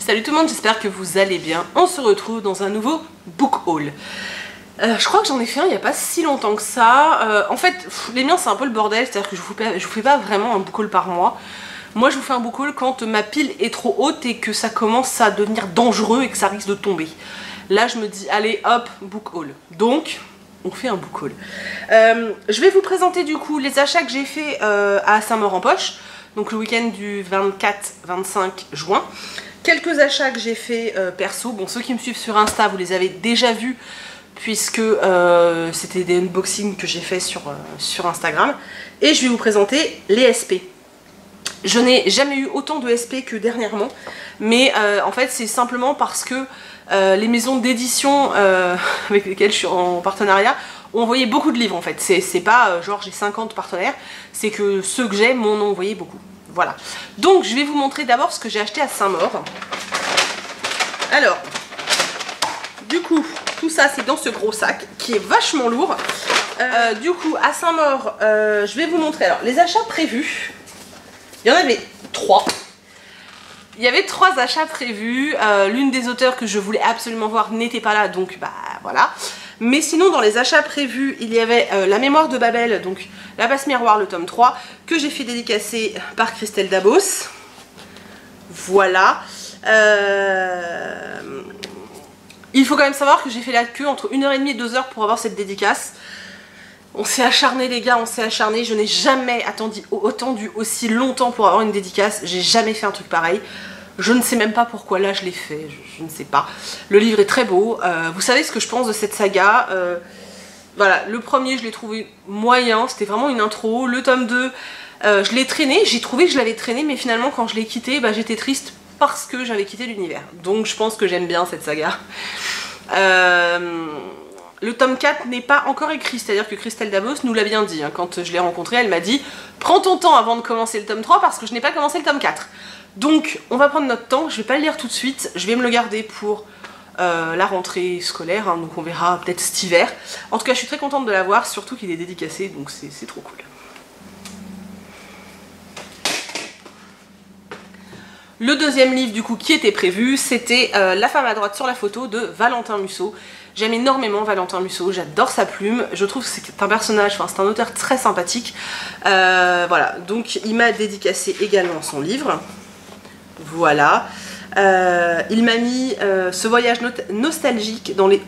Salut tout le monde, j'espère que vous allez bien. On se retrouve dans un nouveau book haul. Je crois que j'en ai fait un il n'y a pas si longtemps que ça. En fait, les miens c'est un peu le bordel, c'est-à-dire que je vous fais pas vraiment un book haul par mois. Moi je vous fais un book haul quand ma pile est trop haute et que ça commence à devenir dangereux et que ça risque de tomber. Là je me dis allez hop, book haul. Donc on fait un book haul. Je vais vous présenter du coup les achats que j'ai fait à Saint-Maur-en-Poche. Donc le week-end du 24-25 juin. Quelques achats que j'ai fait perso. Bon, ceux qui me suivent sur Insta, vous les avez déjà vus, puisque c'était des unboxings que j'ai fait sur Instagram. Et je vais vous présenter les SP. Je n'ai jamais eu autant de SP que dernièrement. Mais en fait, c'est simplement parce que les maisons d'édition avec lesquelles je suis en partenariat ont envoyé beaucoup de livres en fait. C'est pas genre j'ai 50 partenaires, c'est que ceux que j'ai m'en ont envoyé beaucoup. Voilà. Donc je vais vous montrer d'abord ce que j'ai acheté à Saint-Maur. Alors, du coup, tout ça c'est dans ce gros sac qui est vachement lourd. Du coup, à Saint-Maur, je vais vous montrer alors les achats prévus. Il y en avait 3. Il y avait 3 achats prévus. L'une des auteurs que je voulais absolument voir n'était pas là, donc bah voilà. Mais sinon dans les achats prévus il y avait La Mémoire de Babel, donc La Passe Miroir, le tome 3, que j'ai fait dédicacer par Christelle Dabos. Voilà. Il faut quand même savoir que j'ai fait la queue entre 1h30 et 2h pour avoir cette dédicace. On s'est acharné les gars, on s'est acharné. Je n'ai jamais attendu aussi longtemps pour avoir une dédicace. J'ai jamais fait un truc pareil. Je ne sais même pas pourquoi là je l'ai fait, je ne sais pas. Le livre est très beau. Vous savez ce que je pense de cette saga. Voilà, le premier je l'ai trouvé moyen, c'était vraiment une intro. Le tome 2, je l'ai traîné, j'ai trouvé que je l'avais traîné, mais finalement quand je l'ai quitté, bah, j'étais triste parce que j'avais quitté l'univers. Donc je pense que j'aime bien cette saga. Le tome 4 n'est pas encore écrit, c'est-à-dire que Christelle Dabos nous l'a bien dit. Hein, quand je l'ai rencontrée, elle m'a dit « Prends ton temps avant de commencer le tome 3 parce que je n'ai pas commencé le tome 4. » Donc on va prendre notre temps, je vais pas le lire tout de suite, je vais me le garder pour la rentrée scolaire, hein, donc on verra peut-être cet hiver. En tout cas je suis très contente de l'avoir, surtout qu'il est dédicacé, donc c'est trop cool. Le deuxième livre du coup qui était prévu, c'était La femme à droite sur la photo de Valentin Musso. J'aime énormément Valentin Musso, j'adore sa plume, je trouve que c'est un personnage, enfin c'est un auteur très sympathique. Voilà, donc il m'a dédicacé également son livre. Voilà. Il m'a mis ce voyage nostalgique dans le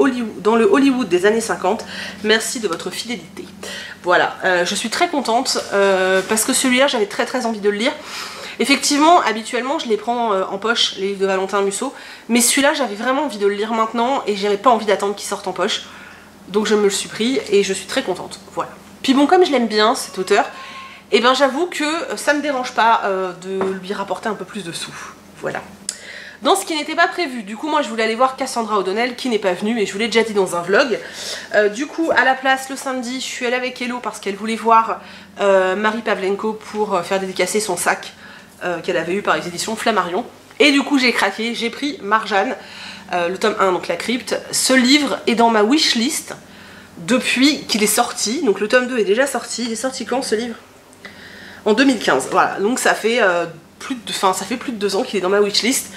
Hollywood des années 50. Merci de votre fidélité. Voilà, je suis très contente parce que celui-là j'avais très envie de le lire. Effectivement, habituellement je les prends en poche, les livres de Valentin Musso, mais celui-là j'avais vraiment envie de le lire maintenant et j'avais pas envie d'attendre qu'il sorte en poche. Donc je me le suis pris et je suis très contente. Voilà. Puis bon, comme je l'aime bien cet auteur, et ben j'avoue que ça me dérange pas de lui rapporter un peu plus de sous. Voilà. Dans ce qui n'était pas prévu, du coup moi je voulais aller voir Cassandra O'Donnell qui n'est pas venue et je vous l'ai déjà dit dans un vlog. Du coup à la place le samedi je suis allée avec Hello parce qu'elle voulait voir Marie Pavlenko pour faire dédicacer son sac qu'elle avait eu par les éditions Flammarion. Et du coup j'ai craqué, j'ai pris Marjane, le tome 1, donc La Crypte. Ce livre est dans ma wishlist depuis qu'il est sorti, donc le tome 2 est déjà sorti. Il est sorti quand ce livre? En 2015, voilà, donc ça fait plus de 2 ans qu'il est dans ma wishlist.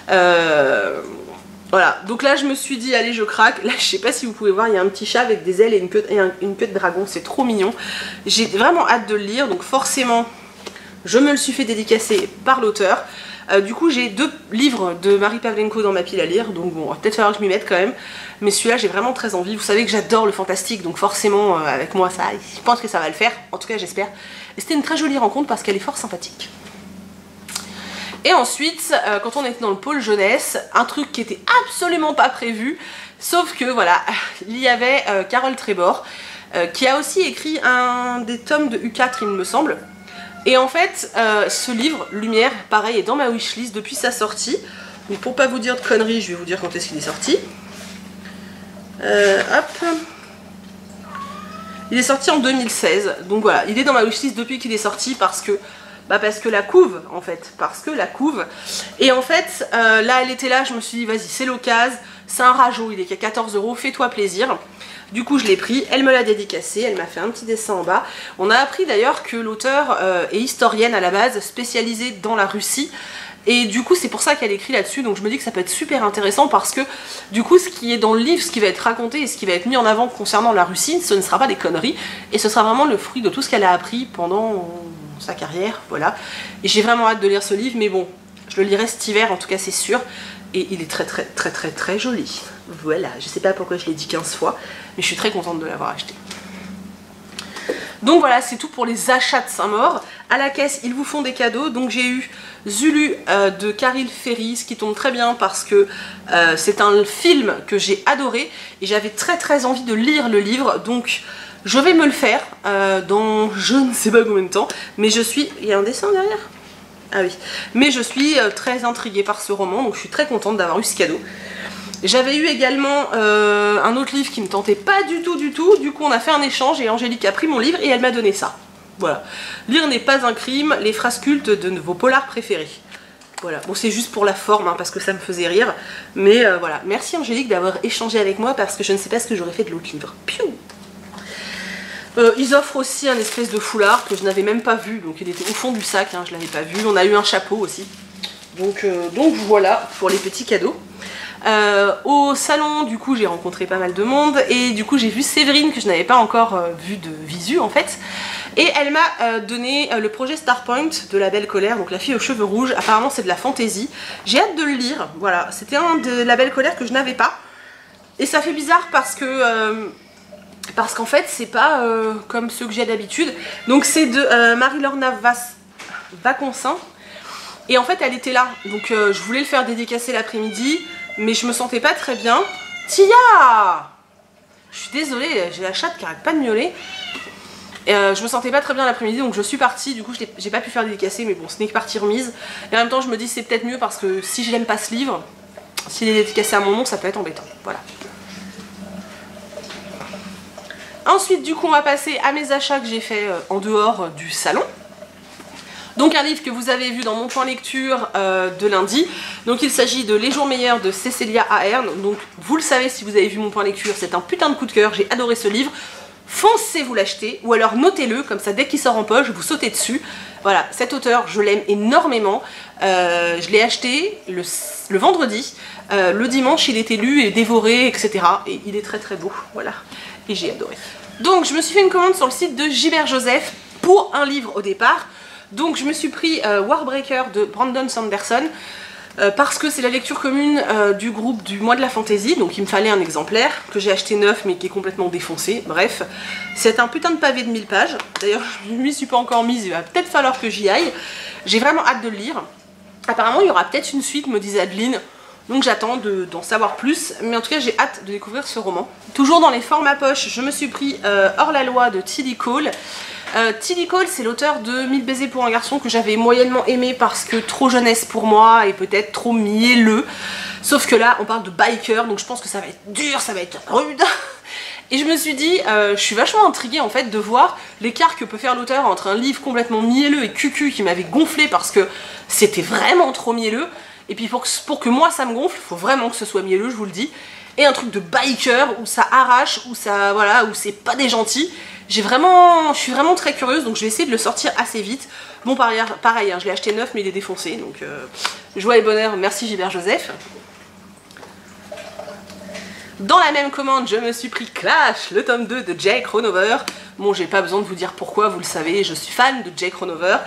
Voilà, donc là je me suis dit allez je craque. Là je sais pas si vous pouvez voir, il y a un petit chat avec des ailes et une queue de dragon, c'est trop mignon. J'ai vraiment hâte de le lire, donc forcément je me le suis fait dédicacer par l'auteur. Du coup j'ai 2 livres de Marie Pavlenko dans ma pile à lire, donc bon, va peut-être falloir que je m'y mette quand même. Mais celui-là j'ai vraiment très envie, vous savez que j'adore le fantastique, donc forcément avec moi ça, je pense que ça va le faire, en tout cas j'espère. Et c'était une très jolie rencontre parce qu'elle est fort sympathique. Et ensuite, quand on était dans le pôle jeunesse, un truc qui était absolument pas prévu, sauf que voilà, il y avait Carole Trébor, qui a aussi écrit un des tomes de U4 il me semble. Et en fait, ce livre, Lumière, pareil, est dans ma wishlist depuis sa sortie. Donc pour pas vous dire de conneries, je vais vous dire quand est-ce qu'il est sorti. Hop. Il est sorti en 2016, donc voilà, il est dans ma wishlist depuis qu'il est sorti parce que la couve, en fait, et en fait, là elle était là, je me suis dit vas-y c'est l'occasion, c'est un rajo, il est qu'à 14 €, fais-toi plaisir. Du coup je l'ai pris, elle me l'a dédicacé, elle m'a fait un petit dessin en bas. On a appris d'ailleurs que l'auteur est historienne à la base, spécialisée dans la Russie. Et du coup c'est pour ça qu'elle écrit là-dessus, donc je me dis que ça peut être super intéressant parce que du coup ce qui est dans le livre, ce qui va être raconté et ce qui va être mis en avant concernant la Russie, ce ne sera pas des conneries et ce sera vraiment le fruit de tout ce qu'elle a appris pendant sa carrière, voilà. Et j'ai vraiment hâte de lire ce livre, mais bon, je le lirai cet hiver en tout cas c'est sûr. Et il est très joli. Voilà, je sais pas pourquoi je l'ai dit 15 fois, mais je suis très contente de l'avoir acheté. Donc voilà, c'est tout pour les achats de Saint-Maur. À la caisse, ils vous font des cadeaux. Donc j'ai eu Zulu de Caril Ferry, ce qui tombe très bien parce que c'est un film que j'ai adoré. Et j'avais très envie de lire le livre. Donc je vais me le faire dans je ne sais pas combien de temps. Mais je suis... Il y a un dessin derrière ? Ah oui. Mais je suis très intriguée par ce roman. Donc je suis très contente d'avoir eu ce cadeau. J'avais eu également un autre livre qui me tentait pas du tout. Du coup on a fait un échange et Angélique a pris mon livre et elle m'a donné ça. Voilà. Lire n'est pas un crime, les phrases cultes de vos polars préférés. Voilà. Bon c'est juste pour la forme hein, parce que ça me faisait rire. Mais voilà. Merci Angélique d'avoir échangé avec moi parce que je ne sais pas ce que j'aurais fait de l'autre livre. Piou. Ils offrent aussi un espèce de foulard que je n'avais même pas vu. Donc il était au fond du sac, hein, je l'avais pas vu. On a eu un chapeau aussi. Donc voilà pour les petits cadeaux. Au salon du coup j'ai rencontré pas mal de monde et du coup j'ai vu Séverine que je n'avais pas encore vu de visu en fait et elle m'a donné le projet Starpoint de La Belle Colère, donc La fille aux cheveux rouges. Apparemment c'est de la fantaisie, j'ai hâte de le lire, voilà, c'était un de La Belle Colère que je n'avais pas et ça fait bizarre parce qu'en fait c'est pas comme ceux que j'ai d'habitude. Donc c'est de Marie-Lorna Vaconsin et en fait elle était là donc je voulais le faire dédicacer l'après-midi. Mais je me sentais pas très bien. Tia! Je suis désolée, j'ai la chatte qui arrête pas de miauler. Je me sentais pas très bien l'après-midi, donc je suis partie. Du coup, j'ai pas pu faire dédicacer, mais bon, ce n'est que partie remise. Et en même temps, je me dis c'est peut-être mieux parce que si je n'aime pas ce livre, s'il est dédicacé à mon nom, ça peut être embêtant. Voilà. Ensuite, du coup, on va passer à mes achats que j'ai fait en dehors du salon. Donc un livre que vous avez vu dans mon point lecture de lundi. Donc il s'agit de Les jours meilleurs de Cécilia Ahern. Donc vous le savez si vous avez vu mon point lecture, c'est un putain de coup de cœur, j'ai adoré ce livre. Foncez vous l'acheter ou alors notez-le, comme ça dès qu'il sort en poche vous sautez dessus. Voilà, cet auteur je l'aime énormément. Je l'ai acheté le vendredi. Le dimanche il était lu et dévoré etc. Et il est très beau, voilà. Et j'ai adoré. Donc je me suis fait une commande sur le site de Gilbert Joseph pour un livre au départ. Donc je me suis pris Warbreaker de Brandon Sanderson parce que c'est la lecture commune du groupe du mois de la fantaisie. Donc il me fallait un exemplaire que j'ai acheté neuf mais qui est complètement défoncé. Bref, c'est un putain de pavé de 1000 pages. D'ailleurs je ne m'y suis pas encore mise, il va peut-être falloir que j'y aille. J'ai vraiment hâte de le lire. Apparemment il y aura peut-être une suite, me disait Adeline. Donc j'attends d'en savoir plus, mais en tout cas j'ai hâte de découvrir ce roman. Toujours dans les formats poche, je me suis pris Hors la loi de Tilly Cole. Tilly Cole c'est l'auteur de 1000 baisers pour un garçon que j'avais moyennement aimé parce que trop jeunesse pour moi et peut-être trop mielleux. Sauf que là on parle de biker donc je pense que ça va être dur, ça va être rude. Et je me suis dit, je suis vachement intriguée en fait de voir l'écart que peut faire l'auteur entre un livre complètement mielleux et cucu qui m'avait gonflé parce que c'était vraiment trop mielleux. Et puis pour que moi ça me gonfle, il faut vraiment que ce soit mielleux, je vous le dis. Et un truc de biker où ça arrache, où ça voilà, où c'est pas des gentils. Je suis vraiment très curieuse, donc je vais essayer de le sortir assez vite. Bon pareil hein, je l'ai acheté neuf mais il est défoncé, donc joie et bonheur, merci Gilbert Joseph. Dans la même commande, je me suis pris Clash, le tome 2 de Jake Ronover. Bon, j'ai pas besoin de vous dire pourquoi, vous le savez, je suis fan de Jake Ronover.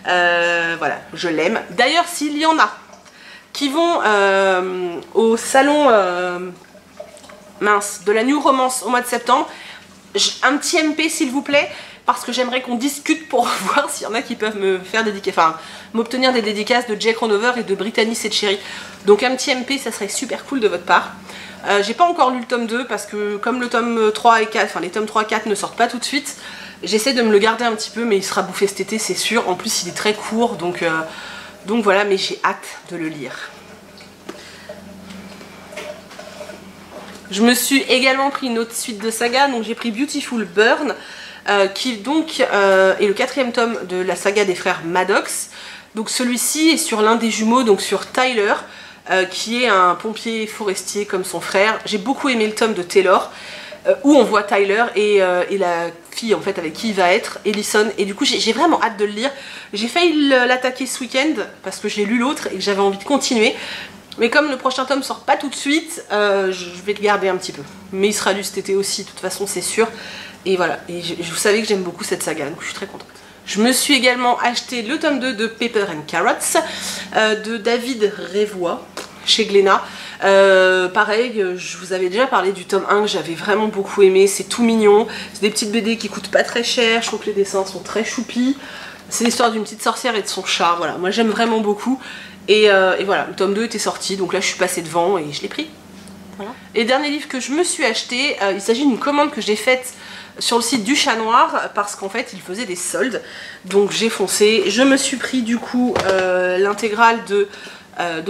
Voilà, je l'aime. D'ailleurs, s'il y en a qui vont au salon de la New Romance au mois de septembre, un petit MP s'il vous plaît, parce que j'aimerais qu'on discute pour voir s'il y en a qui peuvent me faire m'obtenir des dédicaces de Jake Ronover et de Brittany Setcheri. Donc un petit MP, ça serait super cool de votre part. J'ai pas encore lu le tome 2 parce que comme le tome 3 et 4, enfin les tomes 3 et 4 ne sortent pas tout de suite, j'essaie de me le garder un petit peu, mais il sera bouffé cet été c'est sûr. En plus il est très court, donc voilà, mais j'ai hâte de le lire. Je me suis également pris une autre suite de saga, donc j'ai pris Beautiful Burn, qui donc est le 4e tome de la saga des frères Maddox. Donc celui-ci est sur l'un des jumeaux, donc sur Tyler, qui est un pompier forestier comme son frère. J'ai beaucoup aimé le tome de Taylor. où on voit Tyler et la fille en fait avec qui il va être, Ellison, et du coup j'ai vraiment hâte de le lire. J'ai failli l'attaquer ce week-end parce que j'ai lu l'autre et que j'avais envie de continuer, mais comme le prochain tome sort pas tout de suite, je vais le garder un petit peu, mais il sera lu cet été aussi de toute façon c'est sûr, et voilà, et vous savez que j'aime beaucoup cette saga donc je suis très contente. Je me suis également acheté le tome 2 de Pepper and Carrots de David Revoix chez Glénat. Pareil, je vous avais déjà parlé du tome 1 que j'avais vraiment beaucoup aimé, c'est tout mignon, c'est des petites BD qui coûtent pas très cher, je trouve que les dessins sont très choupis, c'est l'histoire d'une petite sorcière et de son chat, voilà, moi j'aime vraiment beaucoup, et voilà, le tome 2 était sorti, donc là je suis passée devant et je l'ai pris. Voilà. Et dernier livre que je me suis acheté, il s'agit d'une commande que j'ai faite sur le site du Chat Noir parce qu'en fait il faisait des soldes, donc j'ai foncé, je me suis pris du coup l'intégrale de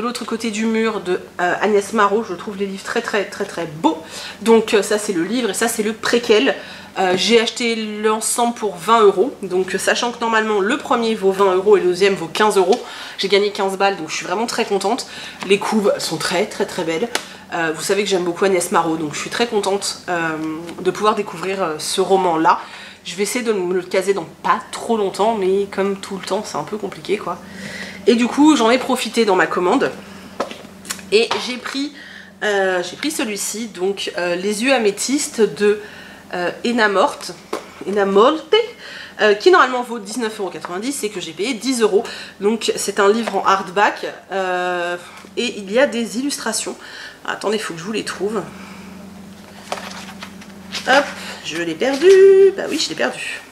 l'autre côté du mur de Agnès Marot. Je trouve les livres très beaux, donc ça c'est le livre et ça c'est le préquel. J'ai acheté l'ensemble pour 20 €, donc sachant que normalement le premier vaut 20 € et le deuxième vaut 15 €, j'ai gagné 15 balles, donc je suis vraiment très contente. Les couves sont très belles. Vous savez que j'aime beaucoup Agnès Marot, donc je suis très contente de pouvoir découvrir ce roman là. Je vais essayer de me le caser dans pas trop longtemps, mais comme tout le temps c'est un peu compliqué quoi. Et du coup j'en ai profité dans ma commande et j'ai pris celui-ci, donc Les yeux améthystes de Ena Morte, qui normalement vaut 19,90 € et que j'ai payé 10 €. Donc c'est un livre en hardback et il y a des illustrations. Attendez, il faut que je vous les trouve. Hop, je l'ai perdu. Bah oui, je l'ai perdu.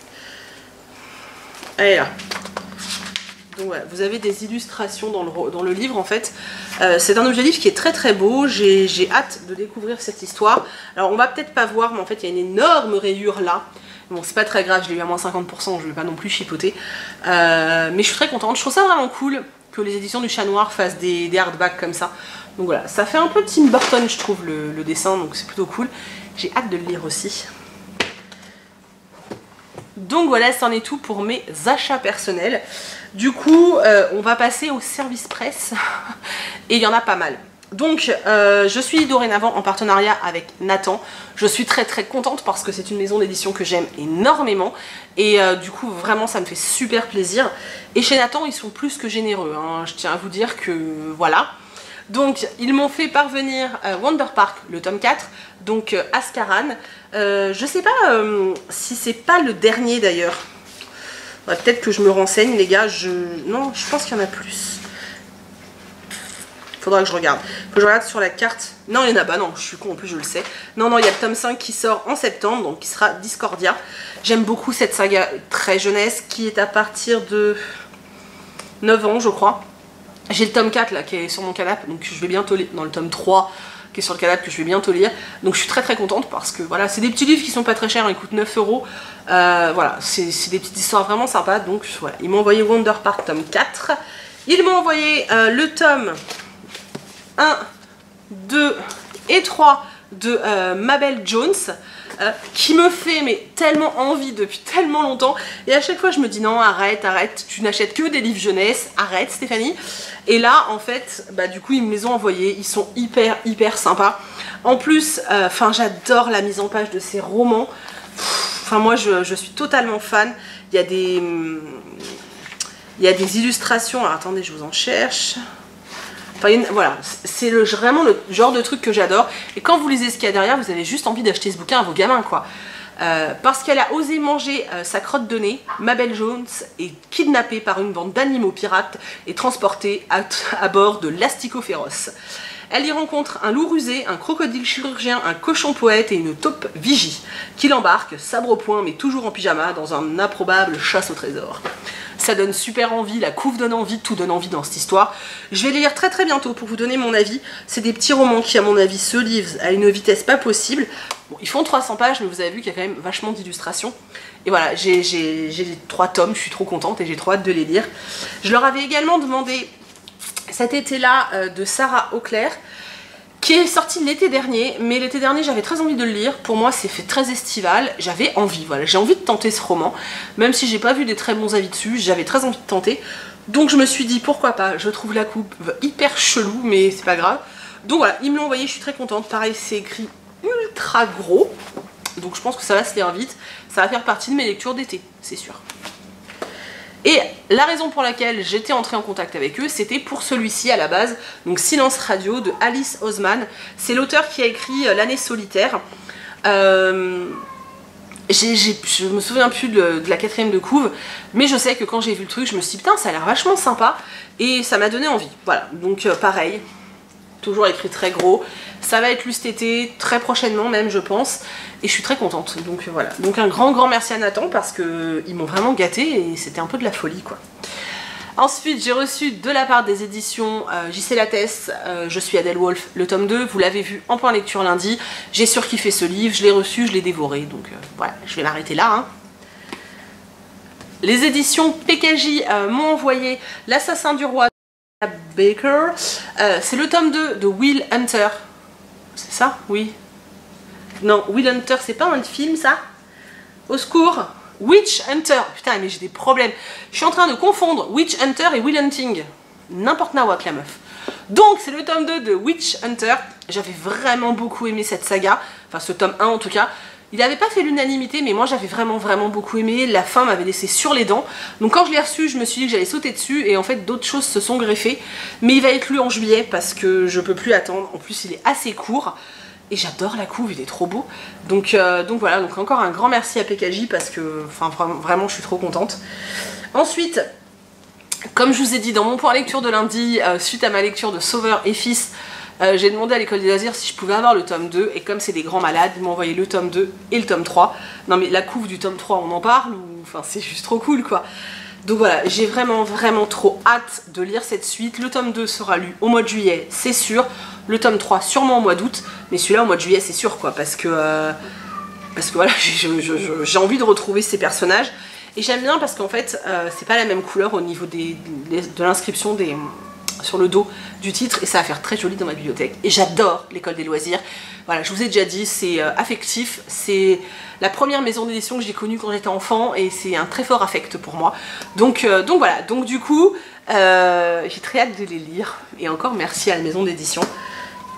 Elle est là. Donc voilà, vous avez des illustrations dans le livre en fait. C'est un objet livre qui est très beau. J'ai hâte de découvrir cette histoire. Alors on va peut-être pas voir, mais en fait il y a une énorme rayure là. Bon, c'est pas très grave, je l'ai eu à moins 50%, je vais pas non plus chipoter. Mais je suis très contente, je trouve ça vraiment cool que les éditions du Chat Noir fassent des hardbacks comme ça. Donc voilà, ça fait un peu Tim Burton je trouve le dessin, donc c'est plutôt cool. J'ai hâte de le lire aussi. Donc voilà, c'en est tout pour mes achats personnels. Du coup, on va passer au service presse, et il y en a pas mal. Donc, je suis dorénavant en partenariat avec Nathan. Je suis très contente parce que c'est une maison d'édition que j'aime énormément. Et du coup, vraiment, ça me fait super plaisir. Et chez Nathan, ils sont plus que généreux, hein. Je tiens à vous dire que voilà. Donc, ils m'ont fait parvenir Wonder Park, le tome 4, donc Ascaran. Je sais pas si c'est pas le dernier d'ailleurs. Ouais, peut-être que je me renseigne, les gars. Non, je pense qu'il y en a plus. Faudra que je regarde. Faut que je regarde sur la carte. Non, il y en a pas, non, je suis con, en plus je le sais. Non, il y a le tome 5 qui sort en septembre, donc qui sera Discordia. J'aime beaucoup cette saga très jeunesse qui est à partir de 9 ans, je crois. J'ai le tome 4 là qui est sur mon canapé, donc je vais bientôt lire dans le tome 3 qui est sur le canapé que je vais bientôt lire. Donc je suis très contente parce que voilà, c'est des petits livres qui sont pas très chers, ils coûtent 9 €. Voilà, c'est des petites histoires vraiment sympas. Donc voilà, ils m'ont envoyé Wonder Park tome 4. Ils m'ont envoyé le tome 1, 2 et 3 de Mabel Jones. Qui me fait mais tellement envie depuis tellement longtemps, et à chaque fois je me dis non, arrête, tu n'achètes que des livres jeunesse, arrête Stéphanie. Et là en fait bah du coup ils me les ont envoyés, ils sont hyper sympas. En plus j'adore la mise en page de ces romans. Enfin moi je suis totalement fan. Il y a des illustrations. Alors attendez, je vous en cherche. Enfin, voilà, c'est vraiment le genre de truc que j'adore. Et quand vous lisez ce qu'il y a derrière, vous avez juste envie d'acheter ce bouquin à vos gamins, quoi. Parce qu'elle a osé manger sa crotte de nez, Mabel Jones est kidnappée par une bande d'animaux pirates et transportée à bord de l'Asticot féroce. Elle y rencontre un loup rusé, un crocodile chirurgien, un cochon poète et une taupe vigie, qui l'embarque, sabre au poing mais toujours en pyjama, dans un improbable chasse au trésor. Ça donne super envie, la couve donne envie, tout donne envie dans cette histoire. Je vais les lire très bientôt pour vous donner mon avis. C'est des petits romans qui à mon avis se livrent à une vitesse pas possible. Bon, ils font 300 pages mais vous avez vu qu'il y a quand même vachement d'illustrations. Et voilà, j'ai les 3 tomes, je suis trop contente et j'ai trop hâte de les lire. Je leur avais également demandé cet été-là de Sarah Auclair, qui est sorti l'été dernier, mais l'été dernier j'avais très envie de le lire. Pour moi c'est fait très estival, j'avais envie, voilà, j'ai envie de tenter ce roman, même si j'ai pas vu des très bons avis dessus, j'avais très envie de tenter, donc je me suis dit pourquoi pas. Je trouve la coupe hyper chelou mais c'est pas grave, donc voilà, ils me l'ont envoyé, je suis très contente. Pareil, c'est écrit ultra gros, donc je pense que ça va se lire vite. Ça va faire partie de mes lectures d'été, c'est sûr. Et la raison pour laquelle j'étais entrée en contact avec eux, c'était pour celui-ci à la base, donc Silence Radio de Alice Oseman. C'est l'auteur qui a écrit L'année solitaire. Je me souviens plus de la 4e de couve, mais je sais que quand j'ai vu le truc, je me suis dit putain, ça a l'air vachement sympa, et ça m'a donné envie. Voilà, donc pareil, toujours écrit très gros. Ça va être lu cet été, très prochainement même, je pense, et je suis très contente. Donc voilà, donc un grand merci à Nathan parce que ils m'ont vraiment gâté et c'était un peu de la folie quoi. Ensuite, j'ai reçu de la part des éditions JC Lattès, Je suis Adèle Wolf, le tome 2, vous l'avez vu en point lecture lundi. J'ai surkiffé ce livre, je l'ai reçu, je l'ai dévoré, donc voilà, je vais m'arrêter là. Hein. Les éditions PKJ m'ont envoyé L'Assassin du Roi de Baker. C'est le tome 2 de Will Hunter. C'est ça? Oui. Non, Will Hunter, c'est pas un film ça? Au secours! Witch Hunter, putain mais j'ai des problèmes. Je suis en train de confondre Witch Hunter et Will Hunting. N'importe nawak la meuf. Donc c'est le tome 2 de Witch Hunter. J'avais vraiment beaucoup aimé cette saga. Enfin ce tome 1 en tout cas. Il n'avait pas fait l'unanimité mais moi j'avais vraiment beaucoup aimé. La fin m'avait laissé sur les dents. Donc quand je l'ai reçu je me suis dit que j'allais sauter dessus. Et en fait d'autres choses se sont greffées. Mais il va être lu en juillet parce que je peux plus attendre. En plus il est assez court. Et j'adore la couve, il est trop beau. Donc voilà, donc encore un grand merci à PKJ parce que enfin, vraiment je suis trop contente. Ensuite, comme je vous ai dit dans mon point lecture de lundi, suite à ma lecture de Sauveur et Fils, j'ai demandé à l'école des loisirs si je pouvais avoir le tome 2. Et comme c'est des grands malades, ils m'ont envoyé le tome 2 et le tome 3. Non mais la couve du tome 3, on en parle ou... Enfin c'est juste trop cool quoi. Donc voilà, j'ai vraiment trop hâte de lire cette suite. Le tome 2 sera lu au mois de juillet, c'est sûr. Le tome 3 sûrement au mois d'août. Mais celui-là au mois de juillet c'est sûr quoi. Parce que voilà, j'ai envie de retrouver ces personnages. Et j'aime bien parce qu'en fait, c'est pas la même couleur au niveau de l'inscription sur le dos du titre. Et ça va faire très joli dans ma bibliothèque. Et j'adore l'école des loisirs. Voilà, je vous ai déjà dit, c'est affectif. C'est la première maison d'édition que j'ai connue quand j'étais enfant et c'est un très fort affect pour moi. Donc voilà, donc du coup, j'ai très hâte de les lire. Et encore merci à la maison d'édition.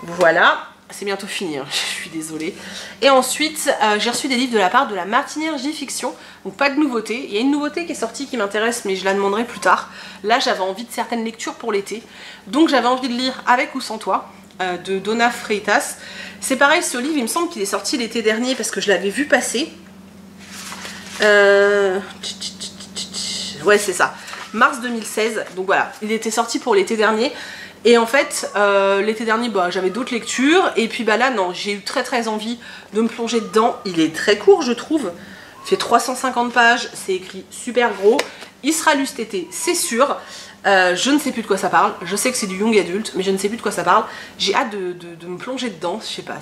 Voilà, c'est bientôt fini, hein. Je suis désolée. Et ensuite, j'ai reçu des livres de la part de la Martinière J-Fiction. Donc pas de nouveauté. Il y a une nouveauté qui est sortie qui m'intéresse, mais je la demanderai plus tard. Là, j'avais envie de certaines lectures pour l'été. Donc j'avais envie de lire Avec ou sans toi, de Donna Freitas. C'est pareil, ce livre, il me semble qu'il est sorti l'été dernier parce que je l'avais vu passer. Ouais, c'est ça. Mars 2016. Donc voilà, il était sorti pour l'été dernier. Et en fait, l'été dernier, bah, j'avais d'autres lectures. Et puis bah là, non, j'ai eu très envie de me plonger dedans. Il est très court, je trouve. Il fait 350 pages. C'est écrit super gros. Il sera lu cet été, c'est sûr. Je ne sais plus de quoi ça parle. Je sais que c'est du young adulte, mais je ne sais plus de quoi ça parle. J'ai hâte de me plonger dedans. Je sais pas.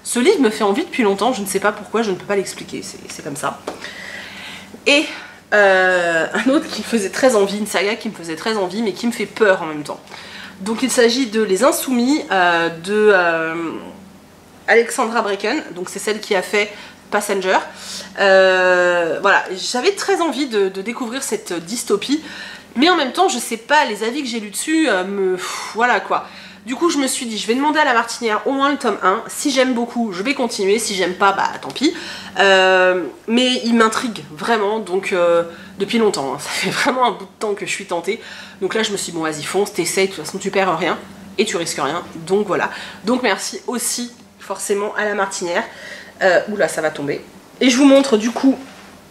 Ce livre me fait envie depuis longtemps. Je ne sais pas pourquoi, je ne peux pas l'expliquer. C'est comme ça. Et un autre qui me faisait très envie, une saga qui me faisait très envie, mais qui me fait peur en même temps. Donc il s'agit de Les Insoumis de Alexandra Bracken. Donc c'est celle qui a fait Passenger. Voilà, j'avais très envie de découvrir cette dystopie. Mais en même temps, je sais pas, les avis que j'ai lus dessus, voilà quoi. Du coup, je me suis dit, je vais demander à la Martinière au moins le tome 1. Si j'aime beaucoup, je vais continuer. Si j'aime pas, bah tant pis. Mais il m'intrigue vraiment, donc depuis longtemps. Hein. Ça fait vraiment un bout de temps que je suis tentée. Donc là, je me suis dit, bon, vas-y, fonce, t'essayes. De toute façon, tu perds rien et tu risques rien. Donc voilà. Donc merci aussi, forcément, à la Martinière. Oula, ça va tomber. Et je vous montre du coup...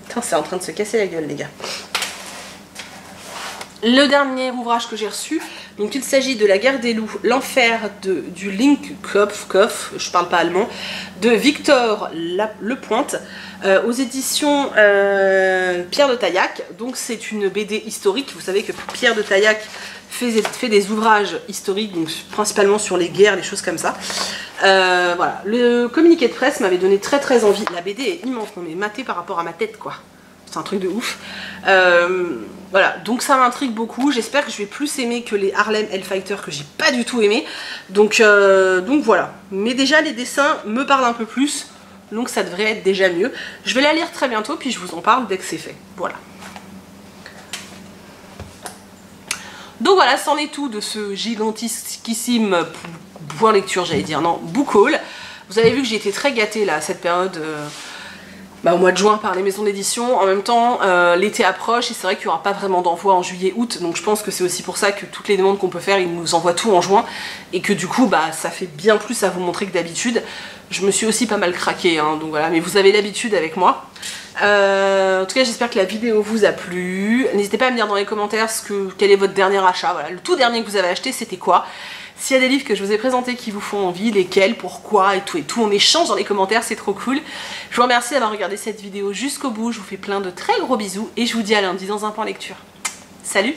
Putain, c'est en train de se casser la gueule, les gars. Le dernier ouvrage que j'ai reçu, donc il s'agit de La Guerre des loups, l'enfer du Linkkopf, je parle pas allemand, de Victor Lepointe, aux éditions Pierre de Taillac. Donc c'est une BD historique. Vous savez que Pierre de Taillac fait des ouvrages historiques, donc principalement sur les guerres, des choses comme ça. Voilà, le communiqué de presse m'avait donné très envie. La BD est immense, non mais matée par rapport à ma tête quoi. C'est un truc de ouf. Voilà, donc ça m'intrigue beaucoup. J'espère que je vais plus aimer que les Harlem Hellfighter que j'ai pas du tout aimé. Donc voilà. Mais déjà les dessins me parlent un peu plus. Donc ça devrait être déjà mieux. Je vais la lire très bientôt, puis je vous en parle dès que c'est fait. Voilà. Donc voilà, c'en est tout de ce gigantissime point lecture, j'allais dire. Non, book haul. Vous avez vu que j'ai été très gâtée là, cette période... au mois de juin par les maisons d'édition. En même temps, l'été approche et c'est vrai qu'il n'y aura pas vraiment d'envoi en juillet-août, donc je pense que c'est aussi pour ça que toutes les demandes qu'on peut faire, ils nous envoient tout en juin, et que du coup, ça fait bien plus à vous montrer que d'habitude. Je me suis aussi pas mal craquée, hein, donc voilà, mais vous avez l'habitude avec moi. En tout cas, j'espère que la vidéo vous a plu. N'hésitez pas à me dire dans les commentaires quel est votre dernier achat. Voilà, le tout dernier que vous avez acheté, c'était quoi? S'il y a des livres que je vous ai présentés qui vous font envie, lesquels, pourquoi et tout, on échange dans les commentaires, c'est trop cool. Je vous remercie d'avoir regardé cette vidéo jusqu'au bout, je vous fais plein de très gros bisous et je vous dis à lundi dans un point lecture. Salut!